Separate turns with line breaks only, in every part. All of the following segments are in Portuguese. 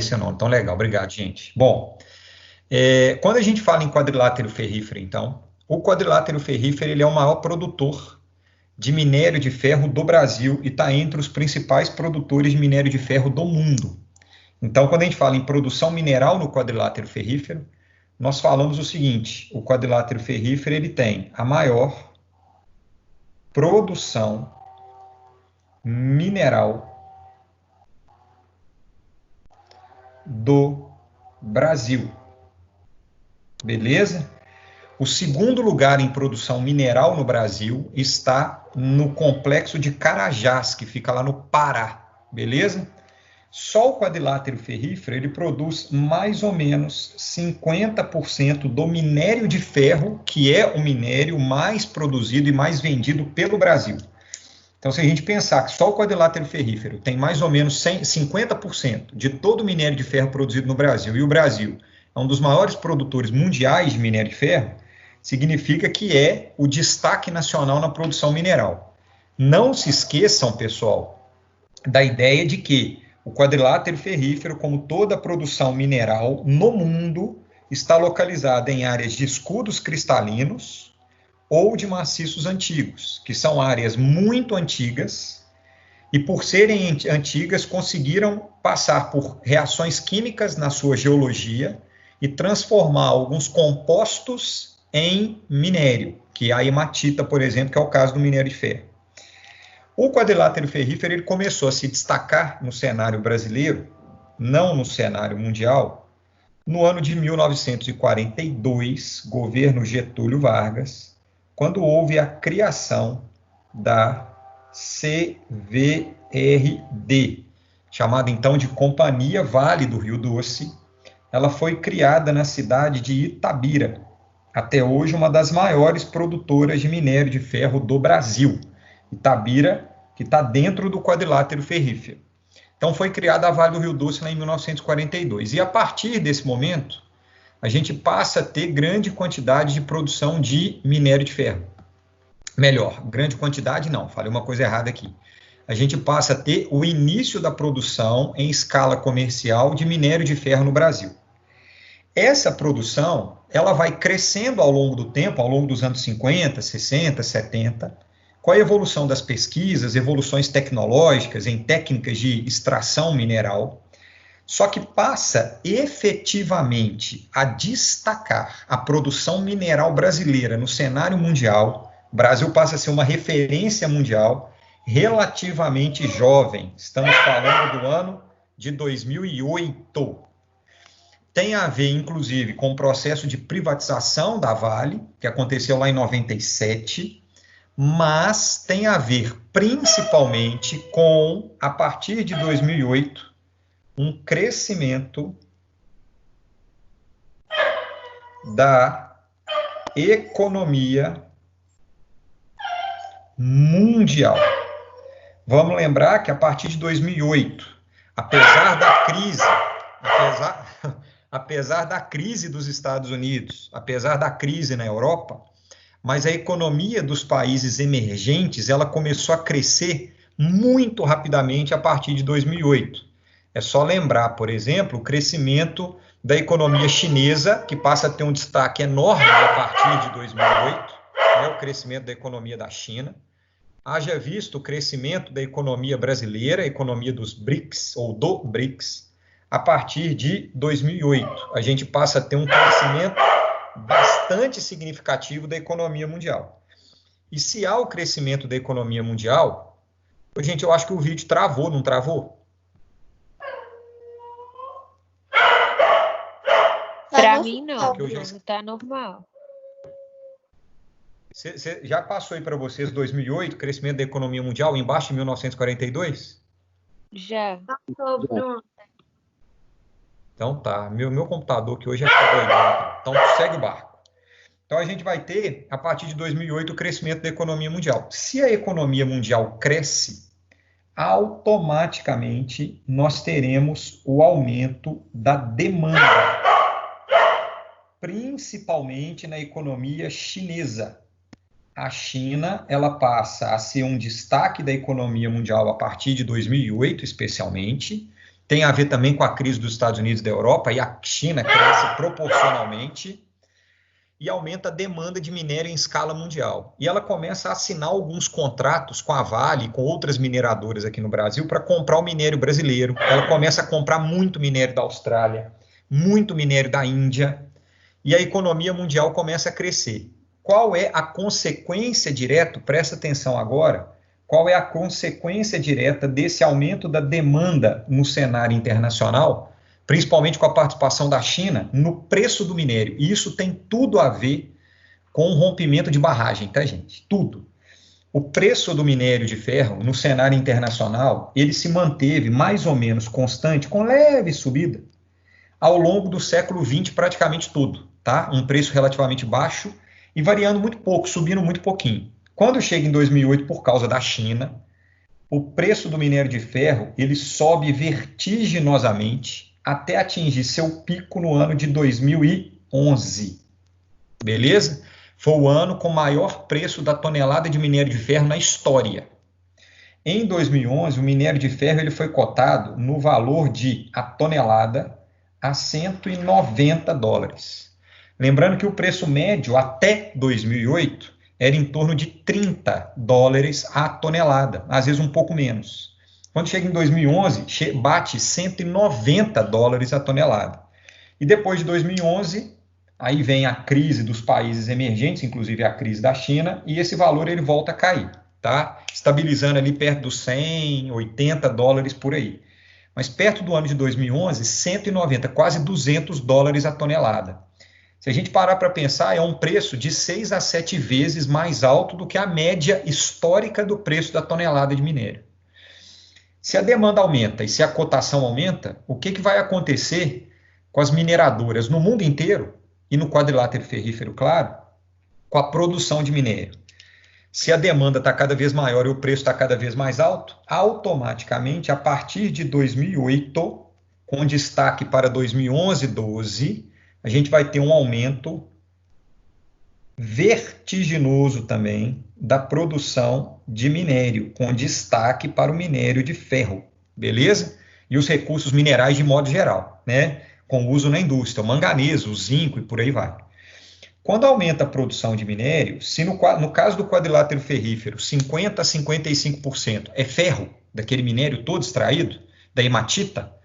esse nome. Então, legal, obrigado, gente. Bom, quando a gente fala em quadrilátero ferrífero, então, o quadrilátero ferrífero ele é o maior produtor de minério de ferro do Brasil e está entre os principais produtores de minério de ferro do mundo. Então, quando a gente fala em produção mineral no quadrilátero ferrífero, nós falamos o seguinte: o quadrilátero ferrífero ele tem a maior produção mineral do Brasil. Beleza? O segundo lugar em produção mineral no Brasil está no complexo de Carajás, que fica lá no Pará. Beleza? Só o quadrilátero ferrífero ele produz mais ou menos 50% do minério de ferro, que é o minério mais produzido e mais vendido pelo Brasil. Então, se a gente pensar que só o quadrilátero ferrífero tem mais ou menos 50% de todo o minério de ferro produzido no Brasil, e o Brasil é um dos maiores produtores mundiais de minério de ferro, significa que é o destaque nacional na produção mineral. Não se esqueçam, pessoal, da ideia de que o quadrilátero ferrífero, como toda a produção mineral no mundo, está localizada em áreas de escudos cristalinos ou de maciços antigos, que são áreas muito antigas e, por serem antigas, conseguiram passar por reações químicas na sua geologia e transformar alguns compostos em minério, que é a hematita, por exemplo, que é o caso do minério de ferro. O quadrilátero ferrífero ele começou a se destacar no cenário brasileiro, não no cenário mundial, no ano de 1942, governo Getúlio Vargas, quando houve a criação da CVRD, chamada então de Companhia Vale do Rio Doce. Ela foi criada na cidade de Itabira, até hoje uma das maiores produtoras de minério de ferro do Brasil. Itabira, que está dentro do quadrilátero ferrífero. Então foi criada a Vale do Rio Doce lá em 1942. E a partir desse momento, a gente passa a ter grande quantidade de produção de minério de ferro. Melhor, grande quantidade não, falei uma coisa errada aqui. A gente passa a ter o início da produção em escala comercial de minério de ferro no Brasil. Essa produção, ela vai crescendo ao longo do tempo, ao longo dos anos 50, 60, 70, com a evolução das pesquisas, evoluções tecnológicas em técnicas de extração mineral, só que passa efetivamente a destacar a produção mineral brasileira no cenário mundial. O Brasil passa a ser uma referência mundial relativamente jovem. Estamos falando do ano de 2008. Tem a ver, inclusive, com o processo de privatização da Vale, que aconteceu lá em 97, mas tem a ver principalmente com, a partir de 2008, um crescimento da economia mundial. Vamos lembrar que a partir de 2008, apesar da crise dos Estados Unidos, apesar da crise na Europa, mas a economia dos países emergentes, ela começou a crescer muito rapidamente a partir de 2008. É só lembrar, por exemplo, o crescimento da economia chinesa, que passa a ter um destaque enorme a partir de 2008, o crescimento da economia da China. Haja visto o crescimento da economia brasileira, a economia dos BRICS, ou do BRICS, a partir de 2008. A gente passa a ter um crescimento bastante significativo da economia mundial. E se há o crescimento da economia mundial, gente, eu acho que o vídeo travou, não travou?
Para mim não, está normal.
Já passou aí para vocês 2008, crescimento da economia mundial, embaixo de 1942?
Já.
Então tá, meu computador que hoje é doido, então segue o barco. Então a gente vai ter, a partir de 2008, o crescimento da economia mundial. Se a economia mundial cresce, automaticamente nós teremos o aumento da demanda, principalmente na economia chinesa. A China, ela passa a ser um destaque da economia mundial a partir de 2008, especialmente, tem a ver também com a crise dos Estados Unidos e da Europa, e a China cresce proporcionalmente e aumenta a demanda de minério em escala mundial. E ela começa a assinar alguns contratos com a Vale, com outras mineradoras aqui no Brasil, para comprar o minério brasileiro. Ela começa a comprar muito minério da Austrália, muito minério da Índia, e a economia mundial começa a crescer. Qual é a consequência direta, presta atenção agora, qual é a consequência direta desse aumento da demanda no cenário internacional, principalmente com a participação da China, no preço do minério? E isso tem tudo a ver com o rompimento de barragem, tá, gente? Tudo. O preço do minério de ferro no cenário internacional, ele se manteve mais ou menos constante, com leve subida, ao longo do século XX praticamente todo, tá? Um preço relativamente baixo e variando muito pouco, subindo muito pouquinho. Quando chega em 2008, por causa da China, o preço do minério de ferro ele sobe vertiginosamente até atingir seu pico no ano de 2011. Beleza? Foi o ano com maior preço da tonelada de minério de ferro na história. Em 2011, o minério de ferro ele foi cotado no valor de a tonelada a $190. Lembrando que o preço médio até 2008 era em torno de $30 a tonelada, às vezes um pouco menos. Quando chega em 2011, bate $190 a tonelada. E depois de 2011, aí vem a crise dos países emergentes, inclusive a crise da China, e esse valor ele volta a cair, tá? Estabilizando ali perto dos $100, $80 por aí. Mas perto do ano de 2011, 190, quase $200 a tonelada. Se a gente parar para pensar, é um preço de 6 a 7 vezes mais alto do que a média histórica do preço da tonelada de minério. Se a demanda aumenta e se a cotação aumenta, o que vai acontecer com as mineradoras no mundo inteiro, e no quadrilátero ferrífero, claro, com a produção de minério? Se a demanda está cada vez maior e o preço está cada vez mais alto, automaticamente, a partir de 2008, com destaque para 2011 e 2012, a gente vai ter um aumento vertiginoso também da produção de minério, com destaque para o minério de ferro, beleza? E os recursos minerais de modo geral, né? Com uso na indústria, o manganês, o zinco e por aí vai. Quando aumenta a produção de minério, se no caso do quadrilátero ferrífero, 50% a 55% é ferro, daquele minério todo extraído, da hematita,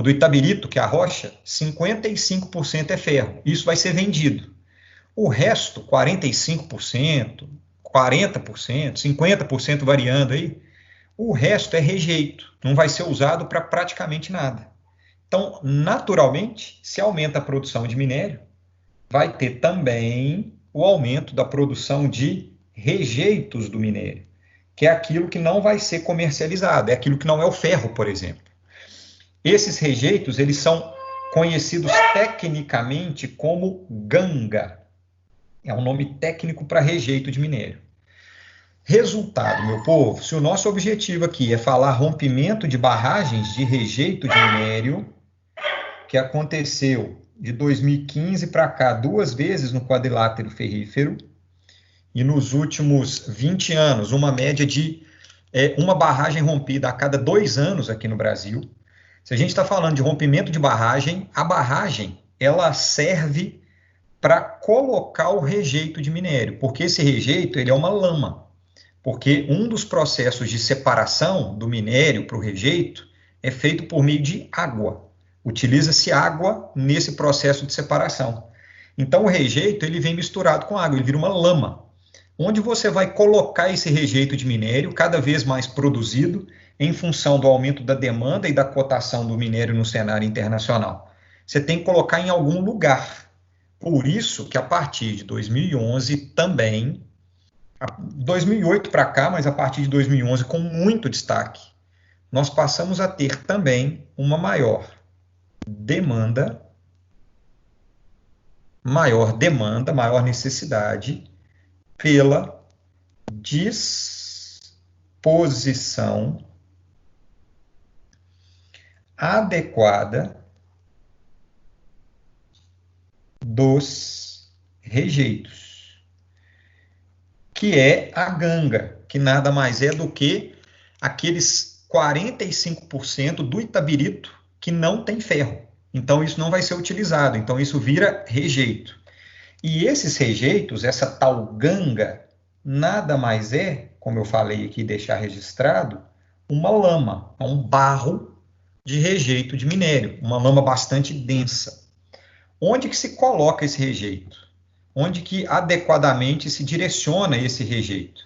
do itabirito, que é a rocha, 55% é ferro. Isso vai ser vendido. O resto, 45%, 40%, 50% variando aí, o resto é rejeito, não vai ser usado para praticamente nada. Então, naturalmente, se aumenta a produção de minério, vai ter também o aumento da produção de rejeitos do minério, que é aquilo que não vai ser comercializado, é aquilo que não é o ferro, por exemplo. Esses rejeitos, eles são conhecidos tecnicamente como ganga. É um nome técnico para rejeito de minério. Resultado, meu povo, se o nosso objetivo aqui é falar rompimento de barragens de rejeito de minério, que aconteceu de 2015 para cá 2 vezes no quadrilátero ferrífero, e nos últimos 20 anos, uma média de uma barragem rompida a cada 2 anos aqui no Brasil. Se a gente está falando de rompimento de barragem, a barragem ela serve para colocar o rejeito de minério, porque esse rejeito ele é uma lama, porque um dos processos de separação do minério para o rejeito é feito por meio de água. Utiliza-se água nesse processo de separação. Então o rejeito ele vem misturado com água, ele vira uma lama, onde você vai colocar esse rejeito de minério cada vez mais produzido em função do aumento da demanda e da cotação do minério no cenário internacional. Você tem que colocar em algum lugar. Por isso que a partir de 2011 também, 2008 para cá, mas a partir de 2011 com muito destaque, nós passamos a ter também uma maior demanda, maior necessidade pela disposição adequada dos rejeitos, que é a ganga, que nada mais é do que aqueles 45% do itabirito que não tem ferro. Então, isso não vai ser utilizado. Então, isso vira rejeito. E esses rejeitos, essa tal ganga, nada mais é, como eu falei aqui, deixar registrado, uma lama, um barro de rejeito de minério, uma lama bastante densa. Onde que se coloca esse rejeito? Onde que adequadamente se direciona esse rejeito?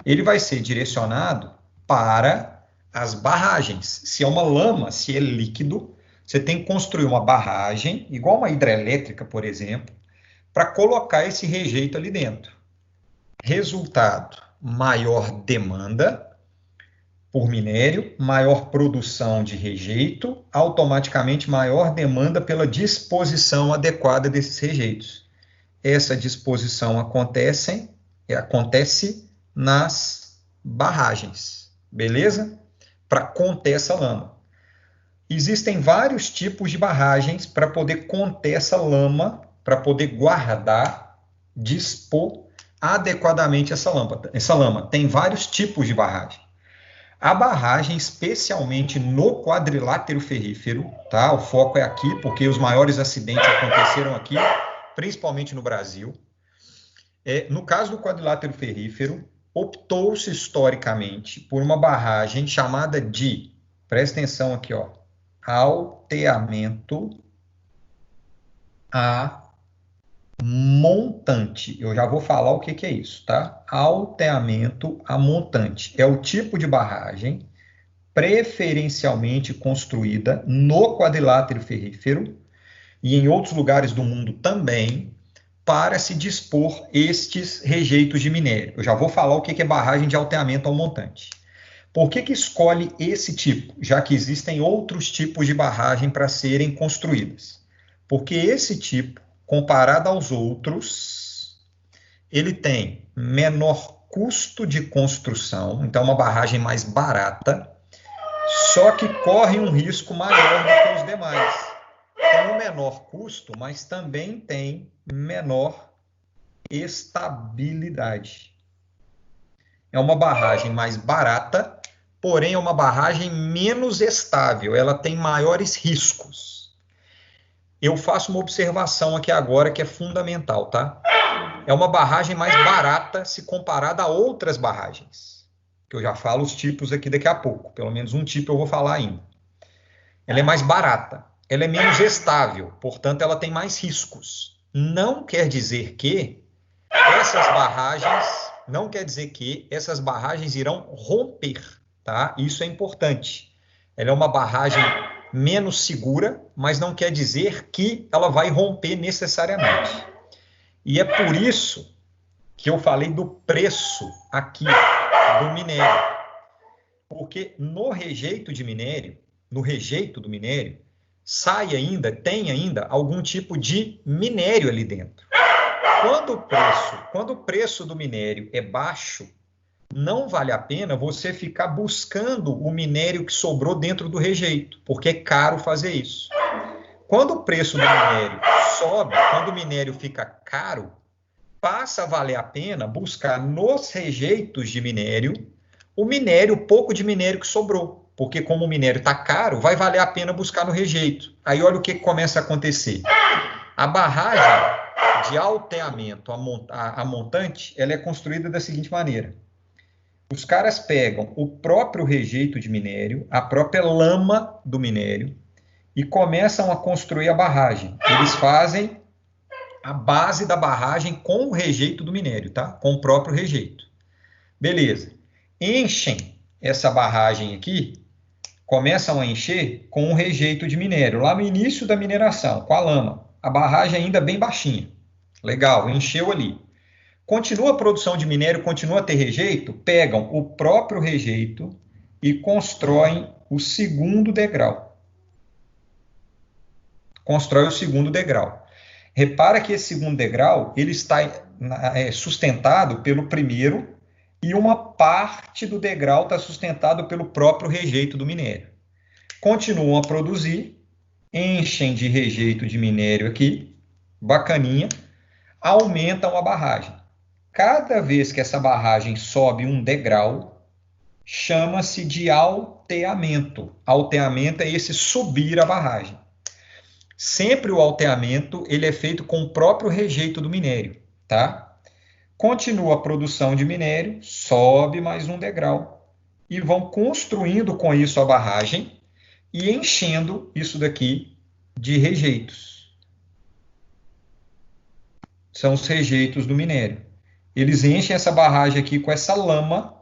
Ele vai ser direcionado para as barragens. Se é uma lama, se é líquido, você tem que construir uma barragem, igual uma hidrelétrica, por exemplo, para colocar esse rejeito ali dentro. Resultado, maior demanda por minério, maior produção de rejeito, automaticamente maior demanda pela disposição adequada desses rejeitos. Essa disposição acontece nas barragens, beleza? Para conter essa lama. Existem vários tipos de barragens para poder conter essa lama, para poder guardar, dispor adequadamente essa lama. Tem vários tipos de barragem. A barragem, especialmente no quadrilátero ferrífero, tá? O foco é aqui, porque os maiores acidentes aconteceram aqui, principalmente no Brasil. No caso do quadrilátero ferrífero, optou-se historicamente por uma barragem chamada de, presta atenção aqui, ó, alteamento a montante. Eu já vou falar o que é isso, tá? Alteamento a montante. É o tipo de barragem preferencialmente construída no quadrilátero ferrífero e em outros lugares do mundo também, para se dispor estes rejeitos de minério. Eu já vou falar o que é barragem de alteamento ao montante. Por que escolhe esse tipo, já que existem outros tipos de barragem para serem construídas? Porque esse tipo, comparado aos outros, ele tem menor custo de construção, então uma barragem mais barata, só que corre um risco maior do que os demais. Tem um menor custo, mas também tem menor estabilidade. É uma barragem mais barata, porém é uma barragem menos estável, ela tem maiores riscos. Eu faço uma observação aqui agora que é fundamental, tá? É uma barragem mais barata se comparada a outras barragens, que eu já falo os tipos aqui daqui a pouco, pelo menos um tipo eu vou falar ainda. Ela é mais barata, ela é menos estável, portanto ela tem mais riscos. Não quer dizer que essas barragens irão romper, tá? Isso é importante. Ela é uma barragem menos segura, mas não quer dizer que ela vai romper necessariamente. E é por isso que eu falei do preço aqui do minério. Porque no rejeito do minério, tem ainda algum tipo de minério ali dentro. Quando o preço do minério é baixo, não vale a pena você ficar buscando o minério que sobrou dentro do rejeito, porque é caro fazer isso. Quando o preço do minério sobe, quando o minério fica caro, passa a valer a pena buscar nos rejeitos de minério o pouco de minério que sobrou, porque como o minério está caro, vai valer a pena buscar no rejeito. Aí olha o que começa a acontecer. A barragem de alteamento a montante, ela é construída da seguinte maneira. Os caras pegam o próprio rejeito de minério, a própria lama do minério, e começam a construir a barragem. Eles fazem a base da barragem com o rejeito do minério, tá? Com o próprio rejeito. Beleza. Enchem essa barragem aqui, começam a encher com o rejeito de minério, lá no início da mineração, com a lama. A barragem ainda bem baixinha. Legal, encheu ali. Continua a produção de minério, continua a ter rejeito, pegam o próprio rejeito e constroem o segundo degrau. Repara que esse segundo degrau ele está sustentado pelo primeiro e uma parte do degrau está sustentado pelo próprio rejeito do minério. Continuam a produzir, enchem de rejeito de minério aqui, bacaninha, aumentam a barragem. Cada vez que essa barragem sobe um degrau, chama-se de alteamento. Alteamento é esse subir a barragem. Sempre o alteamento ele é feito com o próprio rejeito do minério, tá? Continua a produção de minério, sobe mais um degrau e vão construindo com isso a barragem e enchendo isso daqui de rejeitos. São os rejeitos do minério. Eles enchem essa barragem aqui com essa lama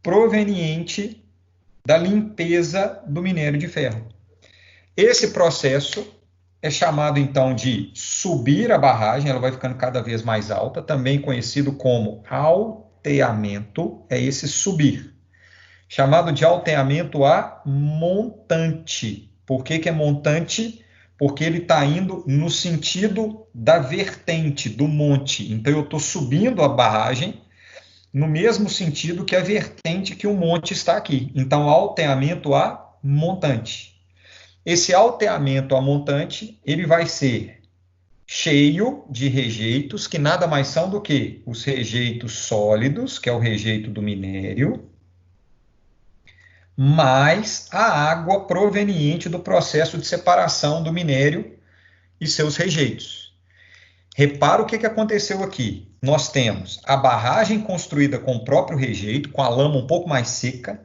proveniente da limpeza do minério de ferro. Esse processo é chamado, então, de subir a barragem, ela vai ficando cada vez mais alta, também conhecido como alteamento, é esse subir. Chamado de alteamento a montante. Por que é montante? Porque ele está indo no sentido da vertente, do monte. Então, eu estou subindo a barragem no mesmo sentido que a vertente que o monte está aqui. Então, alteamento a montante. Esse alteamento a montante, ele vai ser cheio de rejeitos, que nada mais são do que os rejeitos sólidos, que é o rejeito do minério, mais a água proveniente do processo de separação do minério e seus rejeitos. Repara o que aconteceu aqui. Nós temos a barragem construída com o próprio rejeito, com a lama um pouco mais seca,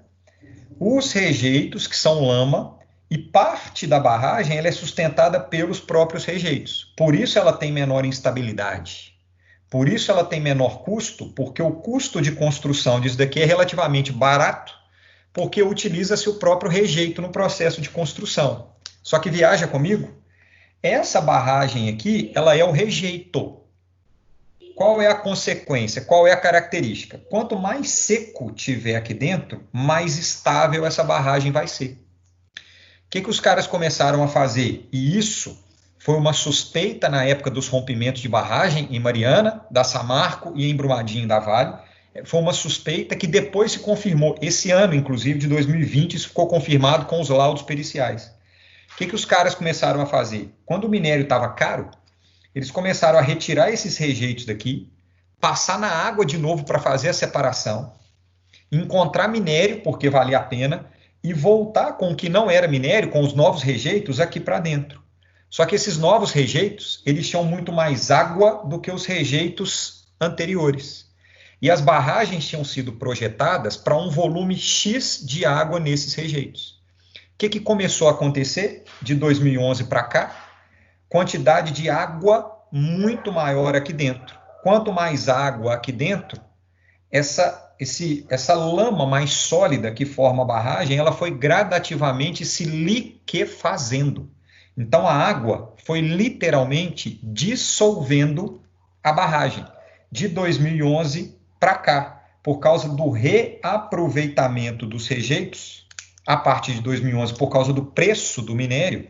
os rejeitos, que são lama, e parte da barragem ela é sustentada pelos próprios rejeitos. Por isso ela tem menor instabilidade. Por isso ela tem menor custo, porque o custo de construção disso daqui é relativamente barato, porque utiliza-se o próprio rejeito no processo de construção. Só que viaja comigo, essa barragem aqui, ela é o rejeito. Qual é a consequência? Qual é a característica? Quanto mais seco tiver aqui dentro, mais estável essa barragem vai ser. O que os caras começaram a fazer? E isso foi uma suspeita na época dos rompimentos de barragem em Mariana, da Samarco e em Brumadinho da Vale. Foi uma suspeita que depois se confirmou. Esse ano, inclusive, de 2020, isso ficou confirmado com os laudos periciais. O que os caras começaram a fazer? Quando o minério estava caro, eles começaram a retirar esses rejeitos daqui, passar na água de novo para fazer a separação, encontrar minério, porque valia a pena, e voltar com o que não era minério, com os novos rejeitos, aqui para dentro. Só que esses novos rejeitos, eles tinham muito mais água do que os rejeitos anteriores. E as barragens tinham sido projetadas para um volume X de água nesses rejeitos. O que começou a acontecer de 2011 para cá? Quantidade de água muito maior aqui dentro. Quanto mais água aqui dentro, essa lama mais sólida que forma a barragem, ela foi gradativamente se liquefazendo. Então, a água foi literalmente dissolvendo a barragem de 2011 para cá, por causa do reaproveitamento dos rejeitos, a partir de 2011, por causa do preço do minério.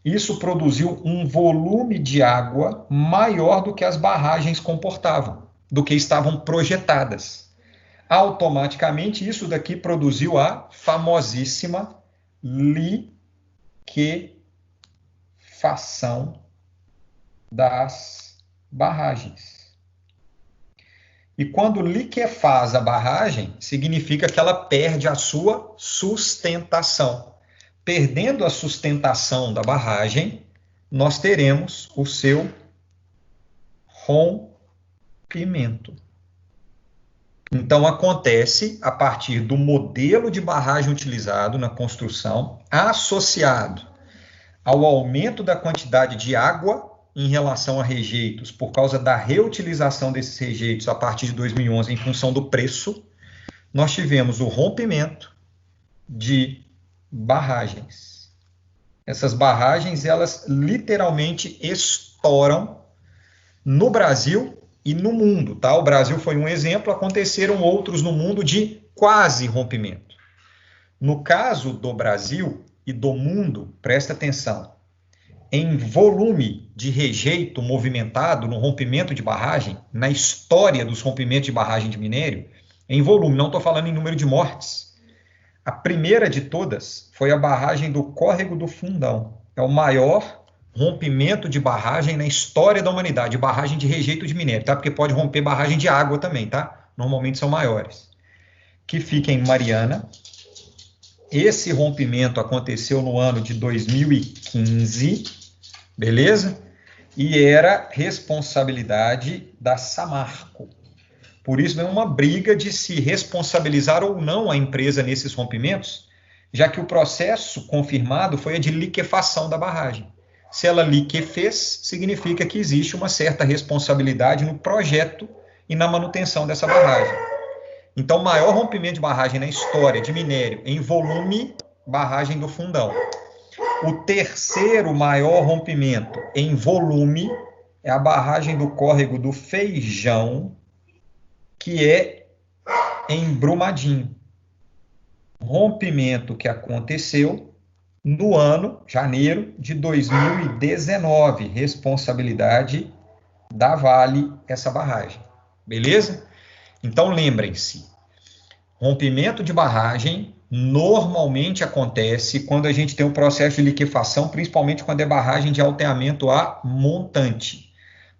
Isso produziu um volume de água maior do que as barragens comportavam, do que estavam projetadas. Automaticamente, isso daqui produziu a famosíssima liquefação das barragens. E quando liquefaz a barragem, significa que ela perde a sua sustentação. Perdendo a sustentação da barragem, nós teremos o seu rompimento. Então, acontece a partir do modelo de barragem utilizado na construção, associado ao aumento da quantidade de água em relação a rejeitos, por causa da reutilização desses rejeitos a partir de 2011, em função do preço, nós tivemos o rompimento de barragens. Essas barragens, elas literalmente estouram no Brasil e no mundo, tá? O Brasil foi um exemplo, aconteceram outros no mundo de quase rompimento. No caso do Brasil e do mundo, presta atenção, em volume de rejeito movimentado no rompimento de barragem, na história dos rompimentos de barragem de minério, em volume, não estou falando em número de mortes. A primeira de todas foi a barragem do Córrego do Fundão. É o maior rompimento de barragem na história da humanidade, barragem de rejeito de minério, tá? Porque pode romper barragem de água também, tá? Normalmente são maiores. O que fica em Mariana. Esse rompimento aconteceu no ano de 2015, beleza? E era responsabilidade da Samarco. Por isso, vem uma briga de se responsabilizar ou não a empresa nesses rompimentos, já que o processo confirmado foi a de liquefação da barragem. Se ela liquefez, significa que existe uma certa responsabilidade no projeto e na manutenção dessa barragem. Então, o maior rompimento de barragem na história de minério em volume, barragem do Fundão. O terceiro maior rompimento em volume é a barragem do Córrego do Feijão, que é em Brumadinho. Rompimento que aconteceu no ano, janeiro de 2019, responsabilidade da Vale, essa barragem. Beleza? Então, lembrem-se, rompimento de barragem normalmente acontece quando a gente tem um processo de liquefação, principalmente quando é barragem de alteamento a montante.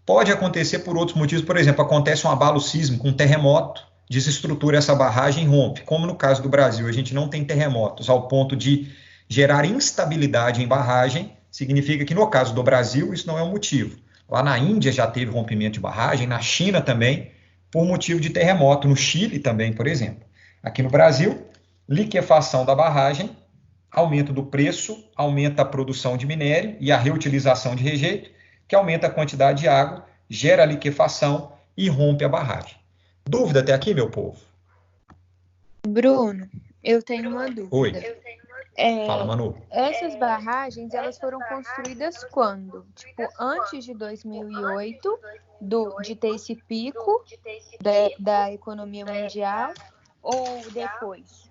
Pode acontecer por outros motivos, por exemplo, acontece um abalo sísmico, um terremoto, desestrutura essa barragem e rompe. Como no caso do Brasil, a gente não tem terremotos ao ponto de gerar instabilidade em barragem, significa que no caso do Brasil isso não é um motivo. Lá na Índia já teve rompimento de barragem, na China também, por motivo de terremoto, no Chile também, por exemplo. Aqui no Brasil, liquefação da barragem, aumento do preço, aumenta a produção de minério e a reutilização de rejeito, que aumenta a quantidade de água, gera liquefação e rompe a barragem. Dúvida até aqui, meu povo?
Bruno, eu tenho uma dúvida.
Oi. Fala, Manu.
Essas barragens, elas foram construídas quando? Tipo, antes de 2008, de ter esse pico da economia mundial, ou depois?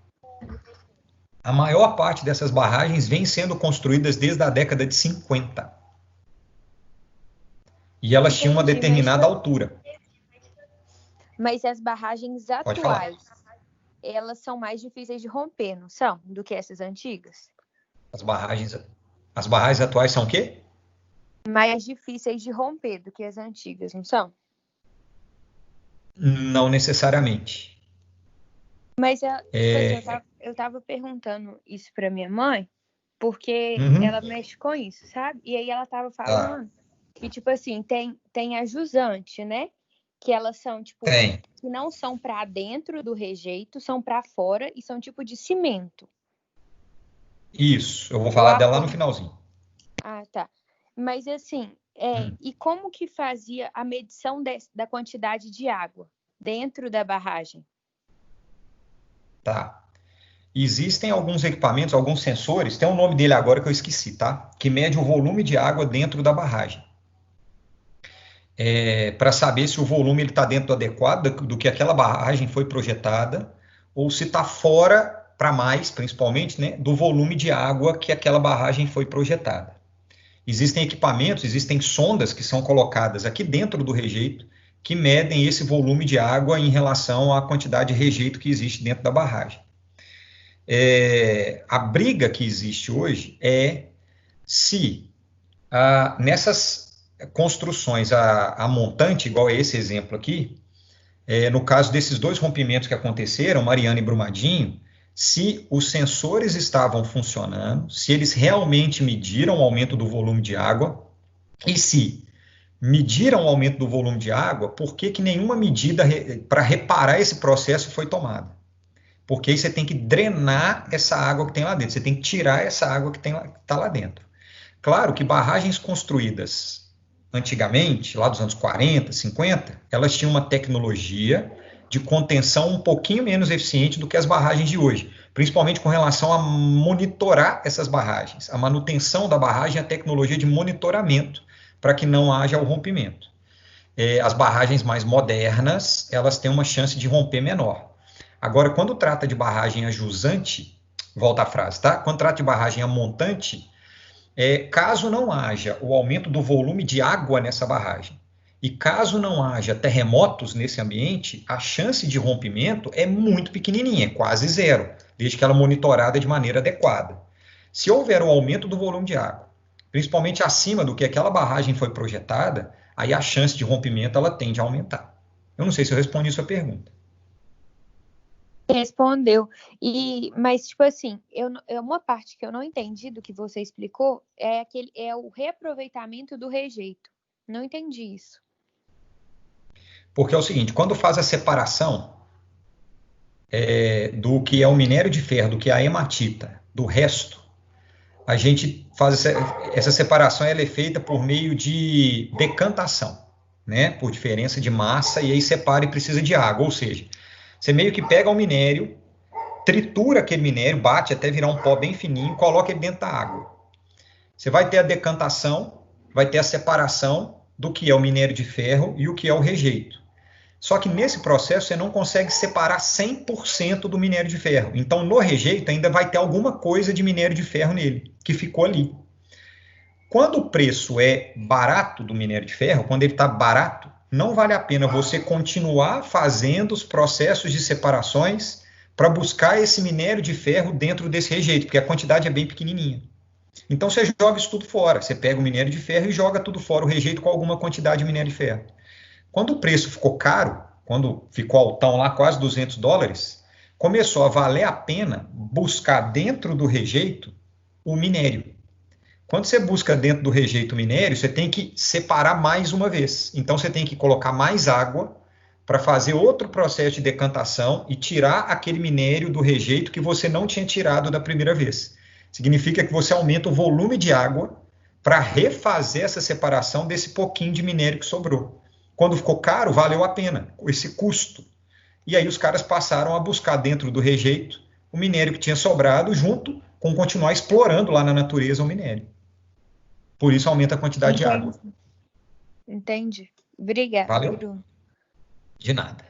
A maior parte dessas barragens vem sendo construídas desde a década de 50. E elas tinham uma determinada altura.
Mas as barragens atuais, elas são mais difíceis de romper, não são? Do que essas antigas?
As barragens atuais são o quê?
Mais difíceis de romper do que as antigas, não são?
Não necessariamente.
Mas eu estava perguntando isso para minha mãe, porque ela mexe com isso, sabe? E aí ela estava falando que, tipo assim, tem a jusante, né? Que elas são, tipo, que não são para dentro do rejeito, são para fora e são tipo de cimento.
Isso, eu vou falar dela lá no finalzinho.
Ah, tá. Mas assim, e como que fazia a medição da quantidade de água dentro da barragem?
Tá. Existem alguns equipamentos, alguns sensores, tem um nome dele agora que eu esqueci, tá? Que mede o volume de água dentro da barragem. Para saber se o volume está dentro do adequado do que aquela barragem foi projetada, ou se está fora, para mais, principalmente, né, do volume de água que aquela barragem foi projetada. Existem equipamentos, existem sondas que são colocadas aqui dentro do rejeito, que medem esse volume de água em relação à quantidade de rejeito que existe dentro da barragem. A briga que existe hoje é se nessas construções a montante, igual a esse exemplo aqui, no caso desses dois rompimentos que aconteceram, Mariana e Brumadinho, se os sensores estavam funcionando, se eles realmente mediram o aumento do volume de água, e se mediram o aumento do volume de água, por que nenhuma medida para reparar esse processo foi tomada? Porque aí você tem que drenar essa água que tem lá dentro, você tem que tirar essa água que está lá dentro. Claro que barragens construídas antigamente, lá dos anos 40, 50, elas tinham uma tecnologia de contenção um pouquinho menos eficiente do que as barragens de hoje, principalmente com relação a monitorar essas barragens, a manutenção da barragem, a tecnologia de monitoramento, para que não haja o rompimento. As barragens mais modernas, elas têm uma chance de romper menor. Agora, quando trata de barragem a jusante, volta a frase, tá? Quando trata de barragem a montante, caso não haja o aumento do volume de água nessa barragem, e caso não haja terremotos nesse ambiente, a chance de rompimento é muito pequenininha, é quase zero, desde que ela é monitorada de maneira adequada. Se houver o aumento do volume de água, principalmente acima do que aquela barragem foi projetada, aí a chance de rompimento ela tende a aumentar. Eu não sei se eu respondi sua pergunta.
Respondeu. Mas, tipo assim, uma parte que eu não entendi do que você explicou é o reaproveitamento do rejeito. Não entendi isso.
Porque é o seguinte, quando faz a separação do que é o minério de ferro, do que é a hematita, do resto, a gente faz essa separação, ela é feita por meio de decantação, né? Por diferença de massa, e aí separa e precisa de água. Ou seja, você meio que pega o minério, tritura aquele minério, bate até virar um pó bem fininho, coloca ele dentro da água. Você vai ter a decantação, vai ter a separação do que é o minério de ferro e o que é o rejeito. Só que nesse processo você não consegue separar 100% do minério de ferro. Então, no rejeito, ainda vai ter alguma coisa de minério de ferro nele, que ficou ali. Quando o preço é barato do minério de ferro, quando ele está barato, não vale a pena você continuar fazendo os processos de separações para buscar esse minério de ferro dentro desse rejeito, porque a quantidade é bem pequenininha. Então, você joga isso tudo fora. Você pega o minério de ferro e joga tudo fora, o rejeito com alguma quantidade de minério de ferro. Quando o preço ficou caro, quando ficou altão lá, quase $200, começou a valer a pena buscar dentro do rejeito o minério. Quando você busca dentro do rejeito o minério, você tem que separar mais uma vez. Então, você tem que colocar mais água para fazer outro processo de decantação e tirar aquele minério do rejeito que você não tinha tirado da primeira vez. Significa que você aumenta o volume de água para refazer essa separação desse pouquinho de minério que sobrou. Quando ficou caro, valeu a pena, esse custo. E aí os caras passaram a buscar dentro do rejeito o minério que tinha sobrado, junto com continuar explorando lá na natureza o minério. Por isso aumenta a quantidade de água.
Entendi. Obrigada,
Valeu?
Bruno.
De nada.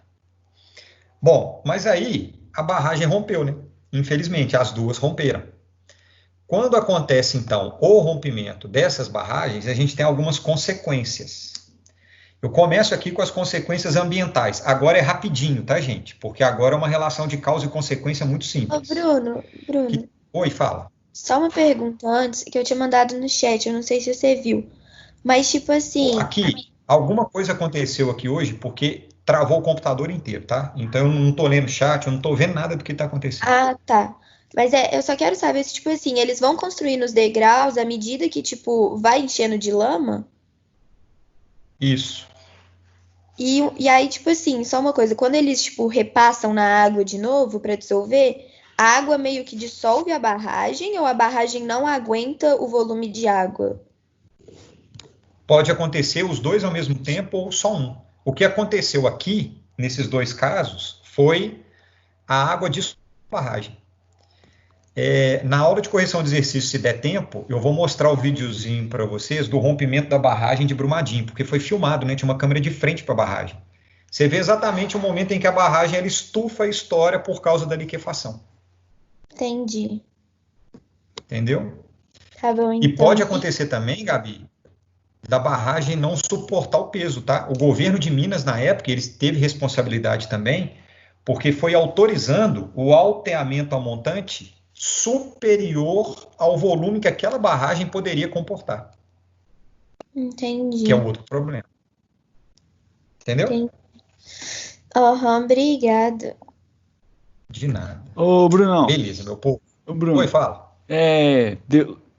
Bom, mas aí a barragem rompeu, né? Infelizmente, as duas romperam. Quando acontece, então, o rompimento dessas barragens, a gente tem algumas consequências. Eu começo aqui com as consequências ambientais. Agora é rapidinho, tá, gente? Porque agora é uma relação de causa e consequência muito simples.
Ô, Bruno.
Oi, fala.
Só uma pergunta antes, que eu tinha mandado no chat, eu não sei se você viu. Mas, tipo assim...
Aqui, alguma coisa aconteceu aqui hoje, porque travou o computador inteiro, tá? Então eu não tô lendo o chat, eu não tô vendo nada do que tá acontecendo.
Ah, tá. Mas eu só quero saber se, tipo assim, eles vão construindo os degraus à medida que, tipo, vai enchendo de lama?
Isso.
E aí, tipo assim, só uma coisa, quando eles, tipo, repassam na água de novo para dissolver, a água meio que dissolve a barragem ou a barragem não aguenta o volume de água?
Pode acontecer os dois ao mesmo tempo ou só um. O que aconteceu aqui, nesses dois casos, foi a água dissolver a barragem. Na aula de correção de exercício, se der tempo, eu vou mostrar o videozinho para vocês do rompimento da barragem de Brumadinho, porque foi filmado, né? Tinha uma câmera de frente para a barragem. Você vê exatamente o momento em que a barragem ela estufa e estoura por causa da liquefação.
Entendi.
Entendeu?
Tá bom, então.
E pode acontecer também, Gabi, da barragem não suportar o peso, tá? O governo de Minas, na época, ele teve responsabilidade também, porque foi autorizando o alteamento a montante superior ao volume que aquela barragem poderia comportar.
Entendi.
Que é o outro problema. Entendeu?
Aham, obrigada.
De nada.
Ô, Brunão.
Beleza, meu povo.
Ô, Bruno.
Oi, fala.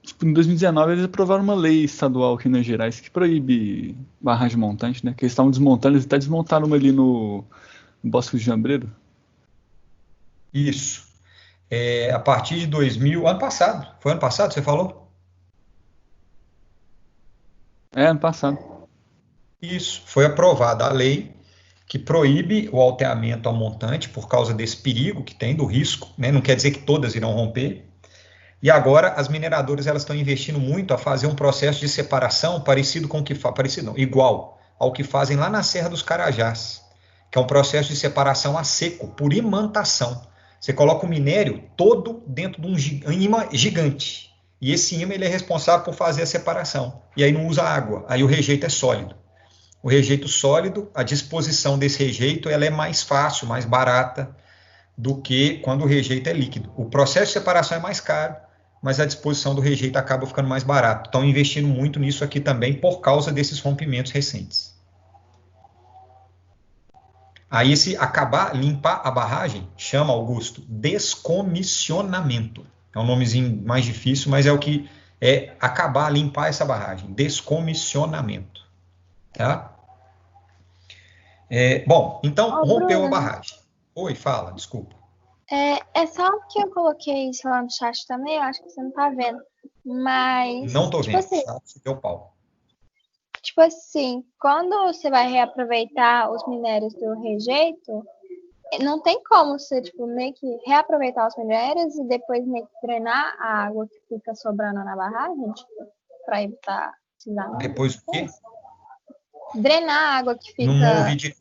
Tipo, em 2019 eles aprovaram uma lei estadual aqui em Minas Gerais que proíbe barragem montante, né? Que eles estavam desmontando, eles até desmontaram uma ali no Bosque de Jambreiro.
Isso. A partir de 2000, ano passado. Foi ano passado, você falou?
Ano passado.
Isso. Foi aprovada a lei que proíbe o alteamento a montante por causa desse perigo que tem, do risco, né? Não quer dizer que todas irão romper. E agora as mineradoras elas estão investindo muito a fazer um processo de separação parecido com o que igual ao que fazem lá na Serra dos Carajás, que é um processo de separação a seco, por imantação. Você coloca o minério todo dentro de um ímã gigante. E esse ímã ele é responsável por fazer a separação. E aí não usa água, aí o rejeito é sólido. O rejeito sólido, a disposição desse rejeito ela é mais fácil, mais barata do que quando o rejeito é líquido. O processo de separação é mais caro, mas a disposição do rejeito acaba ficando mais barato. Estão investindo muito nisso aqui também por causa desses rompimentos recentes. Aí se acabar, limpar a barragem, chama, Augusto, descomissionamento. É um nomezinho mais difícil, mas é o que é acabar, limpar essa barragem. Descomissionamento. Tá? Bom, então rompeu a barragem. Oi, fala, desculpa.
É só que eu coloquei isso lá no chat também, eu acho que você não tá vendo. Mas.
Não tô vendo,
assim,
tá? Você deu pau.
Tipo assim, quando você vai reaproveitar os minérios do rejeito, não tem como você, tipo, meio que reaproveitar os minérios e depois meio que drenar a água que fica sobrando na barragem, tipo, para evitar deslizamento.
Depois o quê?
Drenar a água que fica...
Não ouvi de...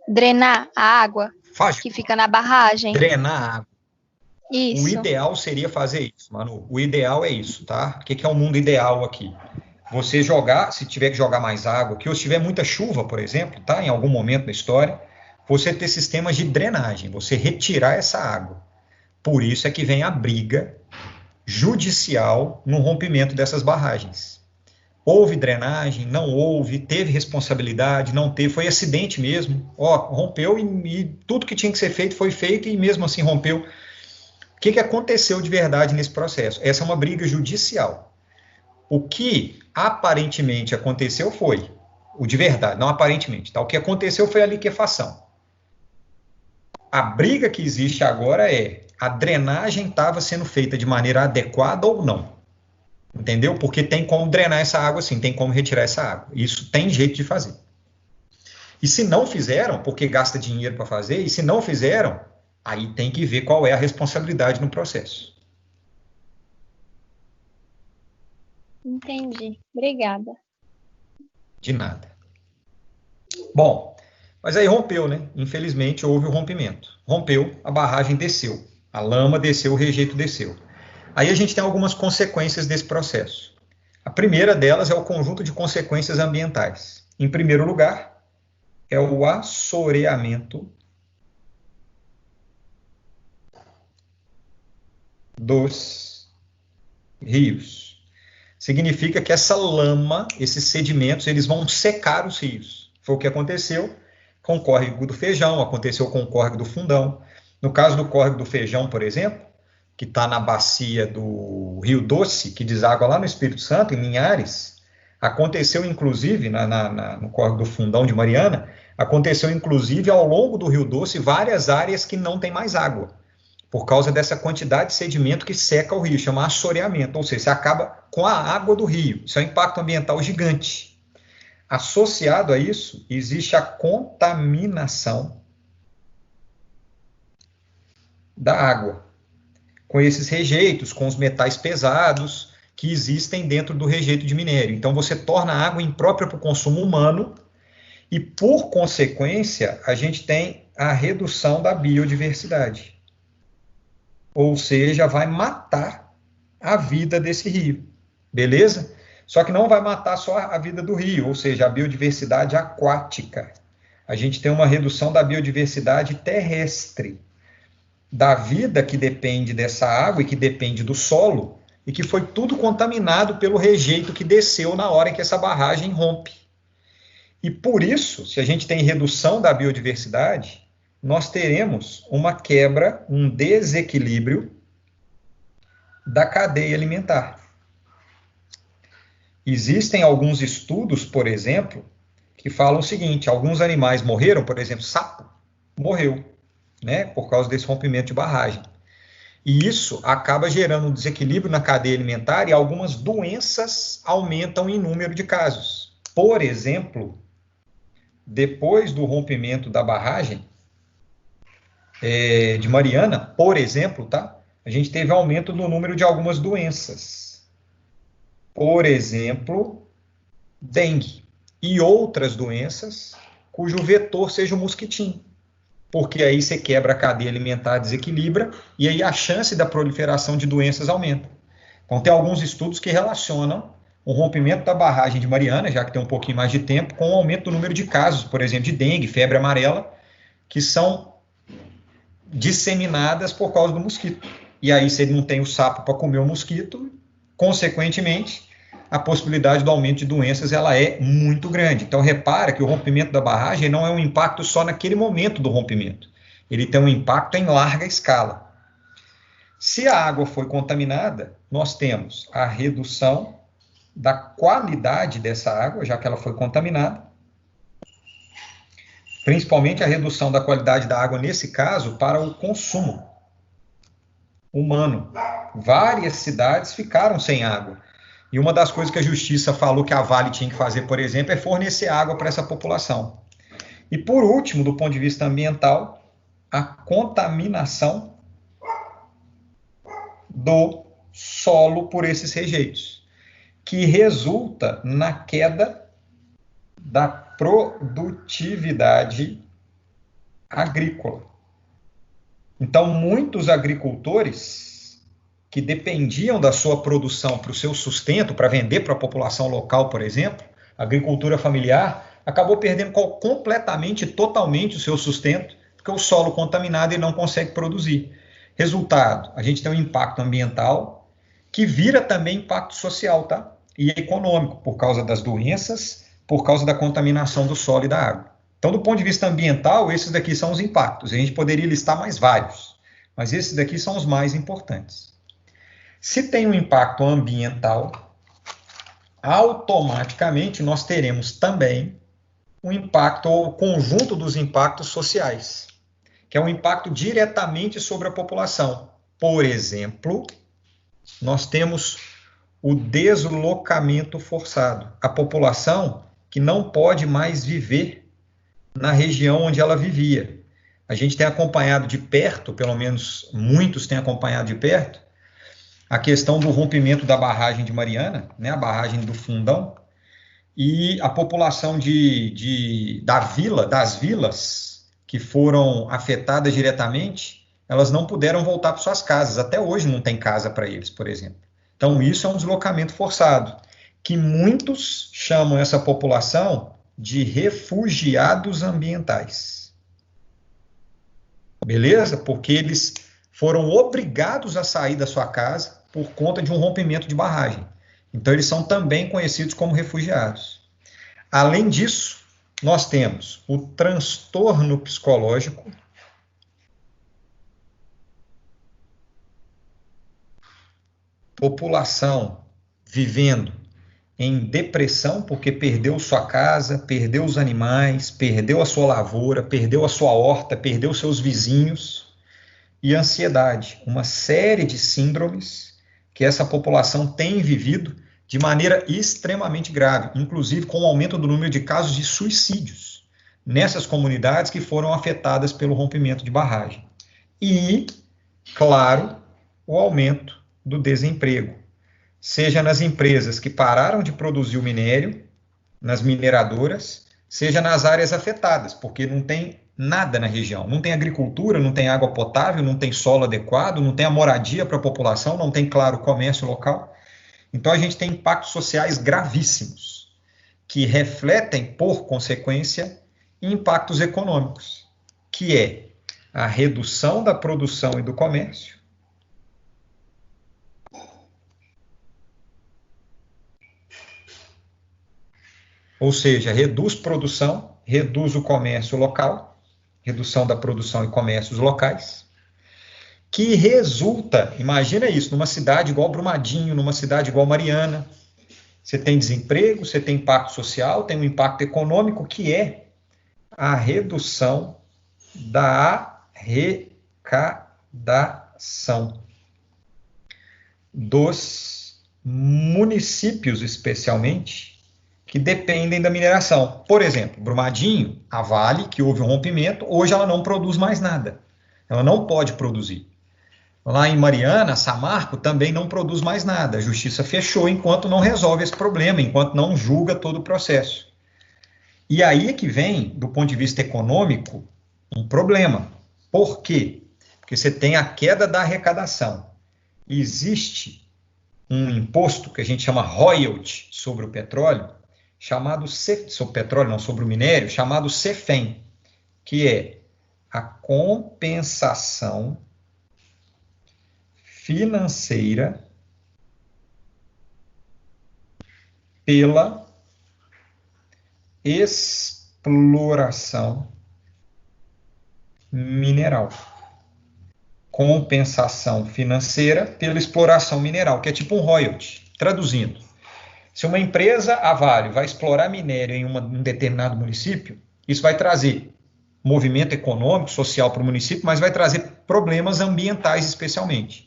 Drenar a água que fica na barragem.
Drenar a água.
Isso.
O ideal seria fazer isso, Manu. O ideal é isso, tá? O que é o mundo ideal aqui? Você jogar, se tiver que jogar mais água, que ou se tiver muita chuva, por exemplo, tá? Em algum momento da história, você ter sistemas de drenagem, você retirar essa água. Por isso é que vem a briga judicial no rompimento dessas barragens. Houve drenagem, não houve, teve responsabilidade, não teve, foi acidente mesmo. Rompeu e tudo que tinha que ser feito foi feito e mesmo assim rompeu. O que aconteceu de verdade nesse processo? Essa é uma briga judicial. O que aparentemente aconteceu foi, o de verdade, não aparentemente, tá? O que aconteceu foi a liquefação. A briga que existe agora é, a drenagem estava sendo feita de maneira adequada ou não? Entendeu? Porque tem como drenar essa água sim, tem como retirar essa água. Isso tem jeito de fazer. E se não fizeram, porque gasta dinheiro para fazer, e se não fizeram, aí tem que ver qual é a responsabilidade no processo.
Entendi. Obrigada.
De nada. Bom, mas aí rompeu, né? Infelizmente houve o rompimento. Rompeu, a barragem desceu. A lama desceu, o rejeito desceu. Aí a gente tem algumas consequências desse processo. A primeira delas é o conjunto de consequências ambientais. Em primeiro lugar, é o assoreamento dos rios. Significa que essa lama, esses sedimentos, eles vão secar os rios. Foi o que aconteceu com o córrego do Feijão, aconteceu com o córrego do Fundão. No caso do córrego do Feijão, por exemplo, que está na bacia do Rio Doce, que deságua lá no Espírito Santo, em Linhares, aconteceu inclusive, no córrego do Fundão de Mariana, aconteceu inclusive ao longo do Rio Doce várias áreas que não tem mais água, por causa dessa quantidade de sedimento que seca o rio, chama assoreamento, ou seja, você acaba com a água do rio. Isso é um impacto ambiental gigante. Associado a isso, existe a contaminação da água, com esses rejeitos, com os metais pesados que existem dentro do rejeito de minério. Então, você torna a água imprópria para o consumo humano e, por consequência, a gente tem a redução da biodiversidade. Ou seja, vai matar a vida desse rio, beleza? Só que não vai matar só a vida do rio, ou seja, a biodiversidade aquática. A gente tem uma redução da biodiversidade terrestre, da vida que depende dessa água e que depende do solo, e que foi tudo contaminado pelo rejeito que desceu na hora em que essa barragem rompe. E por isso, se a gente tem redução da biodiversidade, nós teremos uma quebra, um desequilíbrio da cadeia alimentar. Existem alguns estudos, por exemplo, que falam o seguinte: alguns animais morreram, por exemplo, sapo morreu, né, por causa desse rompimento de barragem. E isso acaba gerando um desequilíbrio na cadeia alimentar e algumas doenças aumentam em número de casos. Por exemplo, depois do rompimento da barragem de Mariana, por exemplo, tá? A gente teve aumento no número de algumas doenças. Por exemplo, dengue e outras doenças cujo vetor seja o mosquitinho. Porque aí você quebra a cadeia alimentar, desequilibra, e aí a chance da proliferação de doenças aumenta. Então tem alguns estudos que relacionam o rompimento da barragem de Mariana, já que tem um pouquinho mais de tempo, com o aumento do número de casos, por exemplo, de dengue, febre amarela, que são disseminadas por causa do mosquito. E aí, se ele não tem o sapo para comer o mosquito, consequentemente, a possibilidade do aumento de doenças ela é muito grande. Então, repara que o rompimento da barragem não é um impacto só naquele momento do rompimento. Ele tem um impacto em larga escala. Se a água foi contaminada, nós temos a redução da qualidade dessa água, já que ela foi contaminada, principalmente a redução da qualidade da água, nesse caso, para o consumo humano. Várias cidades ficaram sem água. E uma das coisas que a Justiça falou que a Vale tinha que fazer, por exemplo, é fornecer água para essa população. E, por último, do ponto de vista ambiental, a contaminação do solo por esses rejeitos, que resulta na queda da produtividade agrícola. Então, muitos agricultores que dependiam da sua produção para o seu sustento, para vender para a população local, por exemplo, a agricultura familiar, acabou perdendo completamente, totalmente o seu sustento, porque o solo contaminado e não consegue produzir. Resultado, a gente tem um impacto ambiental que vira também impacto social, tá? E econômico, por causa das doenças, por causa da contaminação do solo e da água. Então, do ponto de vista ambiental, esses daqui são os impactos. A gente poderia listar mais vários, mas esses daqui são os mais importantes. Se tem um impacto ambiental, automaticamente nós teremos também um impacto, ou o conjunto dos impactos sociais, que é um impacto diretamente sobre a população. Por exemplo, nós temos o deslocamento forçado. A população que não pode mais viver na região onde ela vivia. A gente tem acompanhado de perto, pelo menos muitos têm acompanhado de perto, a questão do rompimento da barragem de Mariana, né, a barragem do Fundão, e a população das vilas que foram afetadas diretamente, elas não puderam voltar para suas casas. Até hoje não tem casa para eles, por exemplo. Então, isso é um deslocamento forçado, que muitos chamam essa população de refugiados ambientais. Beleza? Porque eles foram obrigados a sair da sua casa por conta de um rompimento de barragem. Então, eles são também conhecidos como refugiados. Além disso, nós temos o transtorno psicológico, população vivendo em depressão porque perdeu sua casa, perdeu os animais, perdeu a sua lavoura, perdeu a sua horta, perdeu seus vizinhos, e ansiedade, uma série de síndromes que essa população tem vivido de maneira extremamente grave, inclusive com o aumento do número de casos de suicídios nessas comunidades que foram afetadas pelo rompimento de barragem. E, claro, o aumento do desemprego, seja nas empresas que pararam de produzir o minério, nas mineradoras, seja nas áreas afetadas, porque não tem nada na região, não tem agricultura, não tem água potável, não tem solo adequado, não tem a moradia para a população, não tem, claro, comércio local. Então, a gente tem impactos sociais gravíssimos, que refletem, por consequência, impactos econômicos, que é a redução da produção e do comércio, ou seja, reduz produção, reduz o comércio local, redução da produção e comércios locais, que resulta, imagina isso, numa cidade igual Brumadinho, numa cidade igual Mariana, você tem desemprego, você tem impacto social, tem um impacto econômico, que é a redução da arrecadação dos municípios, especialmente, que dependem da mineração. Por exemplo, Brumadinho, a Vale, que houve um rompimento, hoje ela não produz mais nada. Ela não pode produzir. Lá em Mariana, Samarco também não produz mais nada. A justiça fechou enquanto não resolve esse problema, enquanto não julga todo o processo. E aí é que vem, do ponto de vista econômico, um problema. Por quê? Porque você tem a queda da arrecadação. Existe um imposto que a gente chama royalty sobre o petróleo, sobre o minério, chamado CEFEM, que é a compensação financeira pela exploração mineral. Compensação financeira pela exploração mineral, que é tipo um royalty. Traduzindo, se uma empresa, a Vale, vai explorar minério em um determinado município, isso vai trazer movimento econômico, social para o município, mas vai trazer problemas ambientais especialmente.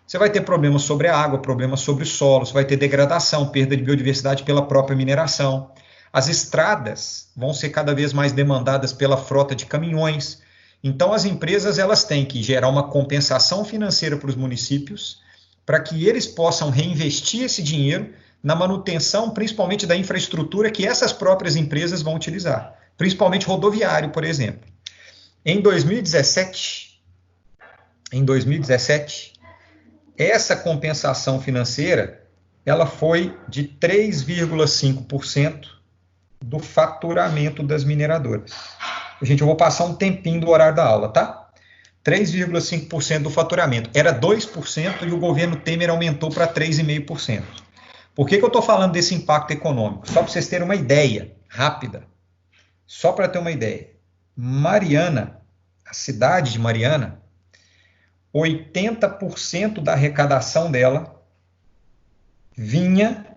Você vai ter problemas sobre a água, problemas sobre o solo, você vai ter degradação, perda de biodiversidade pela própria mineração. As estradas vão ser cada vez mais demandadas pela frota de caminhões. Então, as empresas elas têm que gerar uma compensação financeira para os municípios, para que eles possam reinvestir esse dinheiro na manutenção, principalmente da infraestrutura que essas próprias empresas vão utilizar, principalmente rodoviário, por exemplo. Em 2017, essa compensação financeira ela foi de 3,5% do faturamento das mineradoras. Gente, eu vou passar um tempinho do horário da aula, tá? 3,5% do faturamento. Era 2% e o governo Temer aumentou para 3,5%. Por que eu estou falando desse impacto econômico? Só para vocês terem uma ideia rápida. Só para ter uma ideia. Mariana, a cidade de Mariana, 80% da arrecadação dela vinha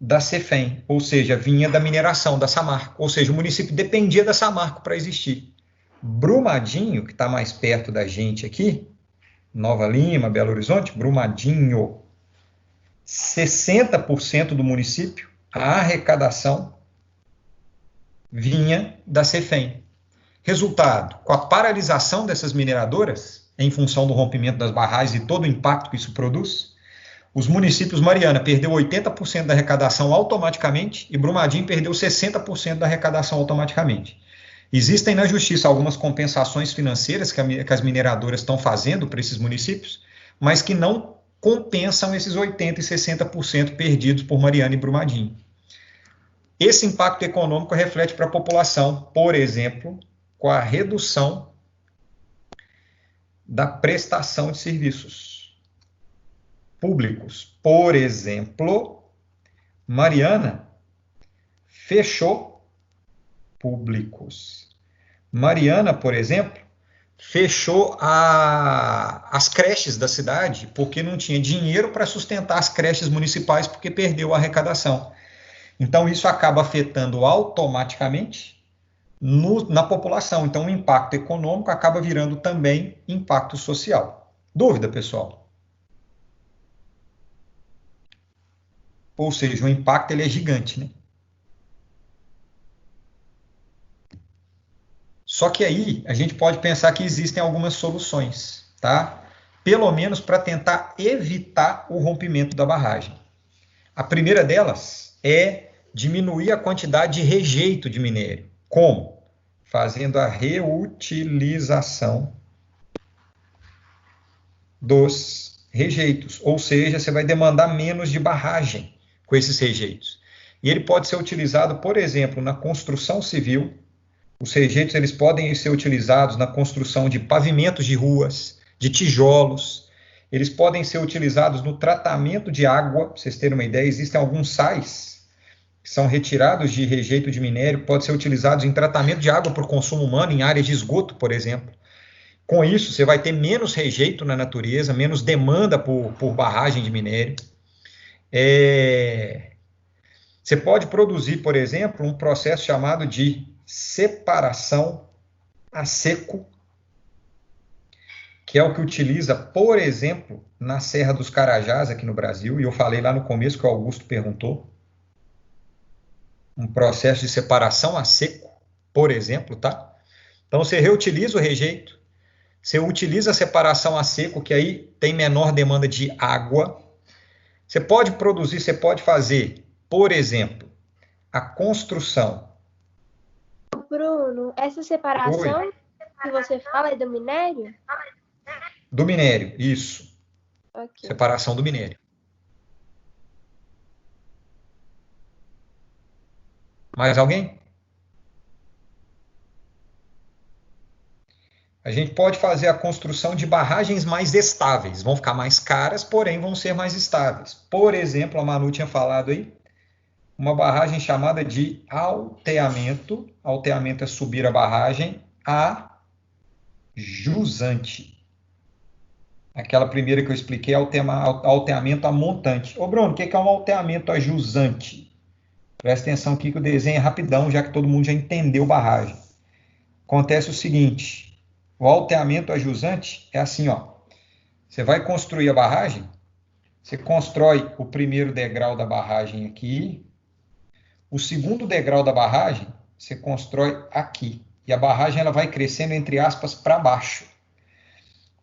da Cefem, ou seja, vinha da mineração, da Samarco. Ou seja, o município dependia da Samarco para existir. Brumadinho, que está mais perto da gente aqui, Nova Lima, Belo Horizonte, Brumadinho, 60% do município, a arrecadação vinha da Cefem. Resultado, com a paralisação dessas mineradoras, em função do rompimento das barragens e todo o impacto que isso produz, os municípios, Mariana perdeu 80% da arrecadação automaticamente e Brumadinho perdeu 60% da arrecadação automaticamente. Existem na justiça algumas compensações financeiras que as mineradoras estão fazendo para esses municípios, mas que não compensam esses 80% e 60% perdidos por Mariana e Brumadinho. Esse impacto econômico reflete para a população, por exemplo, com a redução da prestação de serviços públicos. Por exemplo, Mariana fechou públicos. Mariana, por exemplo, fechou as creches da cidade porque não tinha dinheiro para sustentar as creches municipais porque perdeu a arrecadação. Então, isso acaba afetando automaticamente na população. Então, o impacto econômico acaba virando também impacto social. Dúvida, pessoal? Ou seja, o impacto ele é gigante, né? Só que aí a gente pode pensar que existem algumas soluções, tá? Pelo menos para tentar evitar o rompimento da barragem. A primeira delas é diminuir a quantidade de rejeito de minério. Como? Fazendo a reutilização dos rejeitos. Ou seja, você vai demandar menos de barragem com esses rejeitos. E ele pode ser utilizado, por exemplo, na construção civil. Os rejeitos eles podem ser utilizados na construção de pavimentos de ruas, de tijolos. Eles podem ser utilizados no tratamento de água. Para vocês terem uma ideia, existem alguns sais que são retirados de rejeito de minério, que podem ser utilizados em tratamento de água para o consumo humano, em áreas de esgoto, por exemplo. Com isso, você vai ter menos rejeito na natureza, menos demanda por barragem de minério. Você pode produzir, por exemplo, um processo chamado de separação a seco, que é o que utiliza, por exemplo, na Serra dos Carajás, aqui no Brasil, e eu falei lá no começo que o Augusto perguntou, um processo de separação a seco, por exemplo, tá? Então, você reutiliza o rejeito, você utiliza a separação a seco, que aí tem menor demanda de água. Você pode produzir, você pode fazer, por exemplo, a construção.
Bruno, essa separação que você fala é do minério?
Do minério, isso.
Okay.
Separação do minério. Mais alguém? A gente pode fazer a construção de barragens mais estáveis. Vão ficar mais caras, porém vão ser mais estáveis. Por exemplo, a Manu tinha falado aí, uma barragem chamada de alteamento. Alteamento é subir a barragem a jusante. Aquela primeira que eu expliquei é alteamento a montante. Ô, Bruno, o que é um alteamento a jusante? Presta atenção aqui que o desenho é rapidão, já que todo mundo já entendeu barragem. Acontece o seguinte, o alteamento a jusante é assim, ó. Você vai construir a barragem, você constrói o primeiro degrau da barragem aqui, o segundo degrau da barragem você constrói aqui. E a barragem ela vai crescendo, entre aspas, para baixo.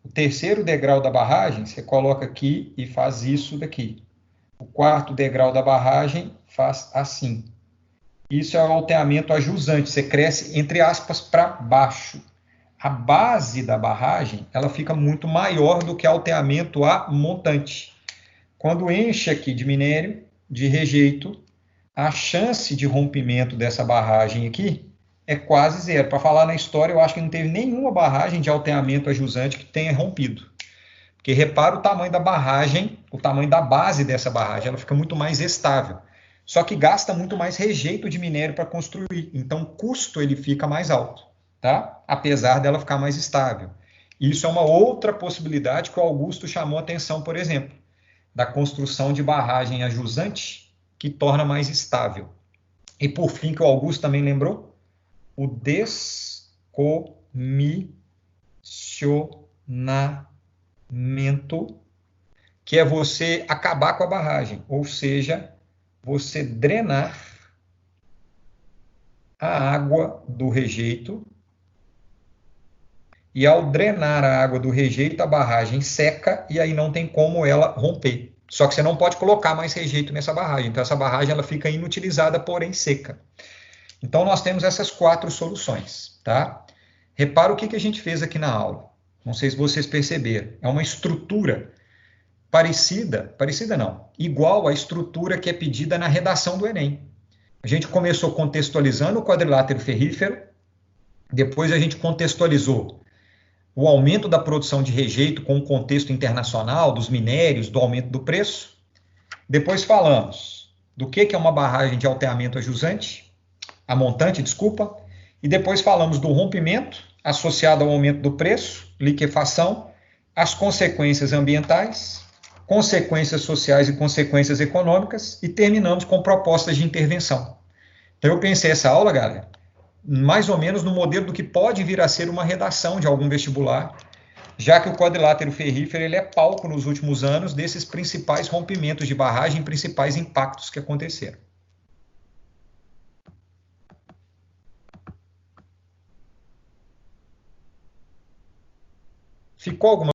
O terceiro degrau da barragem, você coloca aqui e faz isso daqui. O quarto degrau da barragem faz assim. Isso é o alteamento a jusante. Você cresce, entre aspas, para baixo. A base da barragem ela fica muito maior do que alteamento a montante. Quando enche aqui de minério, de rejeito, a chance de rompimento dessa barragem aqui é quase zero. Para falar na história, eu acho que não teve nenhuma barragem de alteamento a jusante que tenha rompido. Porque repara o tamanho da barragem, o tamanho da base dessa barragem, ela fica muito mais estável. Só que gasta muito mais rejeito de minério para construir. Então, o custo ele fica mais alto, tá? Apesar dela ficar mais estável. Isso é uma outra possibilidade que o Augusto chamou a atenção, por exemplo, da construção de barragem a jusante, que torna mais estável. E por fim, que o Augusto também lembrou, o descomissionamento, que é você acabar com a barragem, ou seja, você drenar a água do rejeito, e ao drenar a água do rejeito, a barragem seca, e aí não tem como ela romper. Só que você não pode colocar mais rejeito nessa barragem, então essa barragem ela fica inutilizada, porém seca. Então nós temos essas 4 soluções, tá? Repara o que a gente fez aqui na aula. Não sei se vocês perceberam. É uma estrutura parecida não, igual à estrutura que é pedida na redação do Enem. A gente começou contextualizando o quadrilátero ferrífero, depois a gente contextualizou o aumento da produção de rejeito com o contexto internacional, dos minérios, do aumento do preço. Depois falamos do que é uma barragem de alteamento a jusante, a montante, desculpa, e depois falamos do rompimento associado ao aumento do preço, liquefação, as consequências ambientais, consequências sociais e consequências econômicas, e terminamos com propostas de intervenção. Então eu pensei essa aula, galera, mais ou menos no modelo do que pode vir a ser uma redação de algum vestibular, já que o quadrilátero ferrífero ele é palco nos últimos anos desses principais rompimentos de barragem, principais impactos que aconteceram. Ficou alguma